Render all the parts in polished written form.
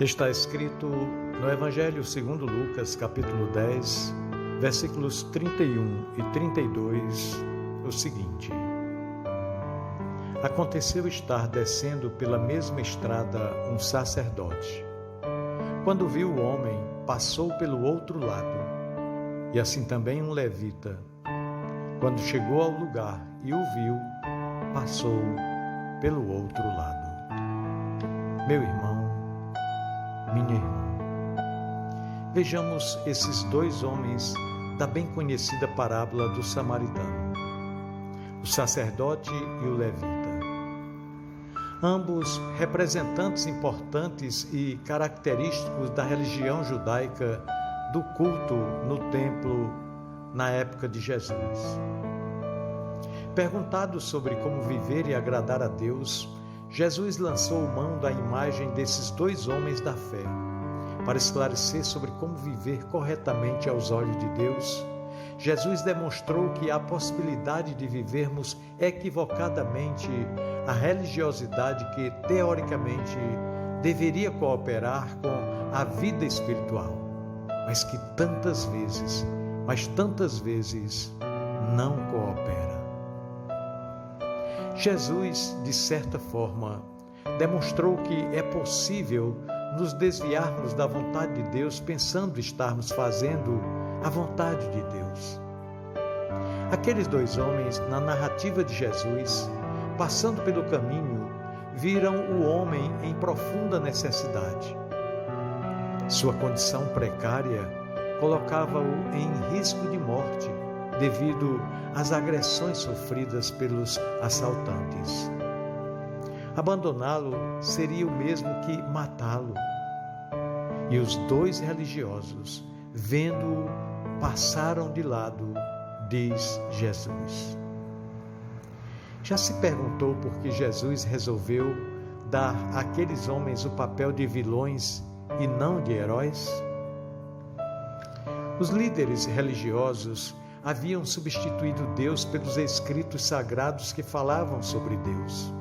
Está escrito no Evangelho segundo Lucas, capítulo 10, versículos 31 e 32, o seguinte: Aconteceu estar descendo pela mesma estrada um sacerdote. Quando viu o homem, passou pelo outro lado, e assim também um levita. Quando chegou ao lugar e o viu, passou pelo outro lado. Meu irmão, minha irmã, vejamos esses dois homens da bem conhecida parábola do samaritano, o sacerdote e o levita. Ambos representantes importantes e característicos da religião judaica do culto no templo na época de Jesus. Perguntado sobre como viver e agradar a Deus, Jesus lançou mão da imagem desses dois homens da fé, para esclarecer sobre como viver corretamente aos olhos de Deus. Jesus demonstrou que há possibilidade de vivermos equivocadamente a religiosidade que, teoricamente, deveria cooperar com a vida espiritual, mas que tantas vezes, não coopera. Jesus, de certa forma, demonstrou que é possível nos desviarmos da vontade de Deus pensando estarmos fazendo a vontade de Deus. Aqueles dois homens, na narrativa de Jesus, passando pelo caminho, viram o homem em profunda necessidade. Sua condição precária colocava-o em risco de morte devido às agressões sofridas pelos assaltantes. Abandoná-lo seria o mesmo que matá-lo. E os dois religiosos, vendo-o, passaram de lado, diz Jesus. Já se perguntou por que Jesus resolveu dar àqueles homens o papel de vilões e não de heróis? Os líderes religiosos haviam substituído Deus pelos escritos sagrados que falavam sobre Deus.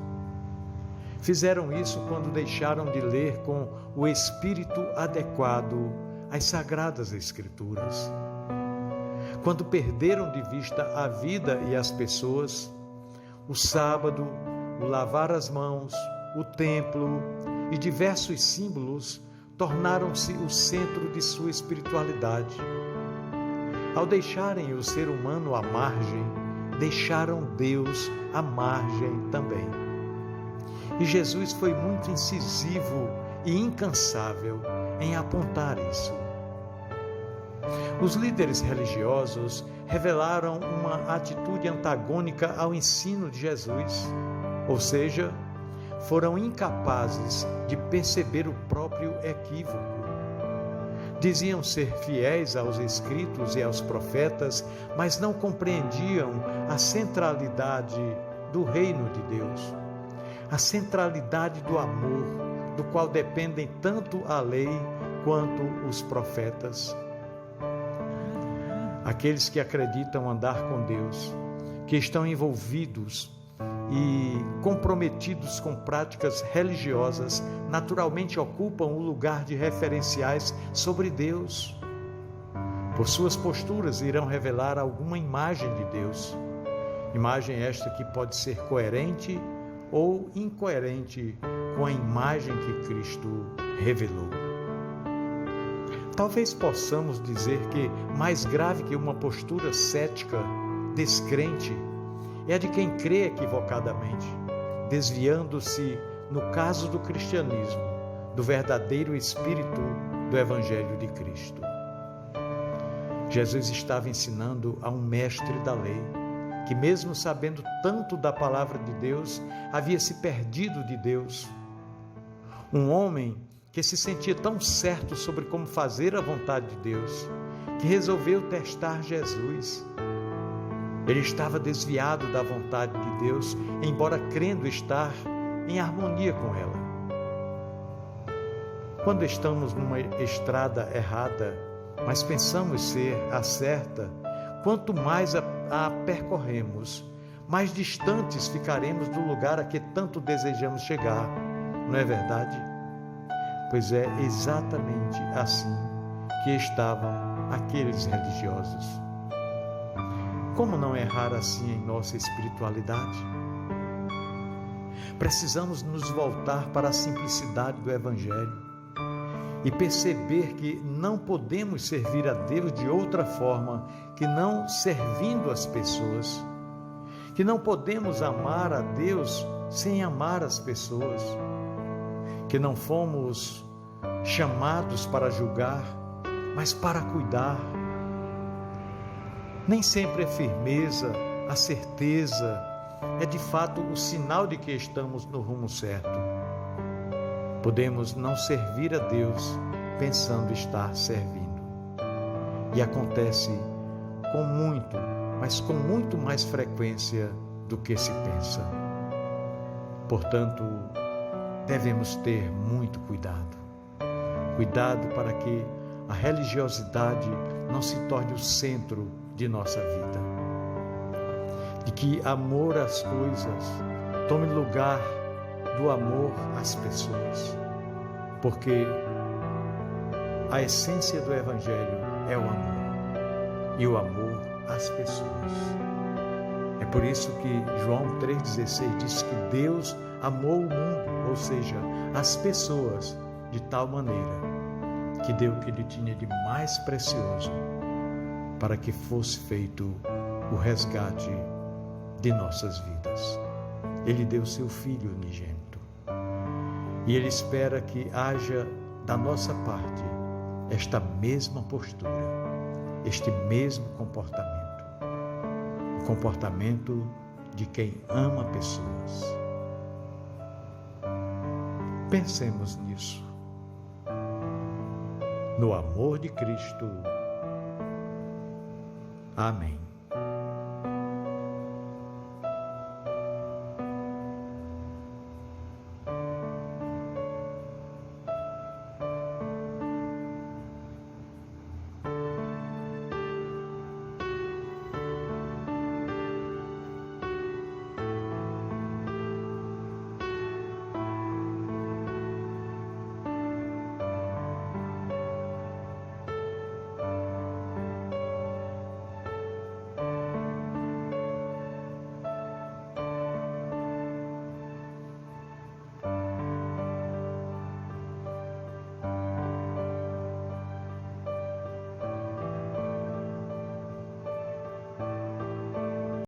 Fizeram isso quando deixaram de ler com o espírito adequado as sagradas escrituras. Quando perderam de vista a vida e as pessoas, o sábado, o lavar as mãos, o templo e diversos símbolos tornaram-se o centro de sua espiritualidade. Ao deixarem o ser humano à margem, deixaram Deus à margem também. E Jesus foi muito incisivo e incansável em apontar isso. Os líderes religiosos revelaram uma atitude antagônica ao ensino de Jesus, ou seja, foram incapazes de perceber o próprio equívoco. Diziam ser fiéis aos escritos e aos profetas, mas não compreendiam a centralidade do reino de Deus, a centralidade do amor, do qual dependem tanto a lei quanto os profetas. Aqueles que acreditam andar com Deus, que estão envolvidos e comprometidos com práticas religiosas, naturalmente ocupam o lugar de referenciais sobre Deus. Por suas posturas irão revelar alguma imagem de Deus, imagem esta que pode ser coerente ou incoerente com a imagem que Cristo revelou. Talvez possamos dizer que mais grave que uma postura cética, descrente, é a de quem crê equivocadamente, desviando-se, no caso do cristianismo, do verdadeiro espírito do Evangelho de Cristo. Jesus estava ensinando a um mestre da lei, que mesmo sabendo tanto da palavra de Deus, havia se perdido de Deus. Um homem que se sentia tão certo sobre como fazer a vontade de Deus, que resolveu testar Jesus. Ele estava desviado da vontade de Deus, embora crendo estar em harmonia com ela. Quando estamos numa estrada errada, mas pensamos ser a certa, quanto mais a percorremos, mais distantes ficaremos do lugar a que tanto desejamos chegar, não é verdade? pois é exatamente assim que estavam aqueles religiosos. Como não errar assim em nossa espiritualidade? Precisamos nos voltar para a simplicidade do Evangelho e perceber que não podemos servir a Deus de outra forma que não servindo as pessoas, que não podemos amar a Deus sem amar as pessoas, que não fomos chamados para julgar, mas para cuidar. Nem sempre a firmeza, a certeza é de fato o sinal de que estamos no rumo certo. Podemos não servir a Deus pensando estar servindo. E acontece com muito, mas com muito mais frequência do que se pensa. Portanto, devemos ter muito cuidado. Cuidado para que a religiosidade não se torne o centro de nossa vida. De que amor às coisas tome lugar do amor às pessoas. Porque a essência do Evangelho é o amor. E o amor às pessoas. É por isso que João 3,16 diz que Deus amou o mundo, ou seja, as pessoas, de tal maneira que deu o que ele tinha de mais precioso para que fosse feito o resgate de nossas vidas. Ele deu seu Filho unigênito e Ele espera que haja da nossa parte esta mesma postura, este mesmo comportamento, o comportamento de quem ama pessoas. Pensemos nisso. No amor de Cristo. Amém.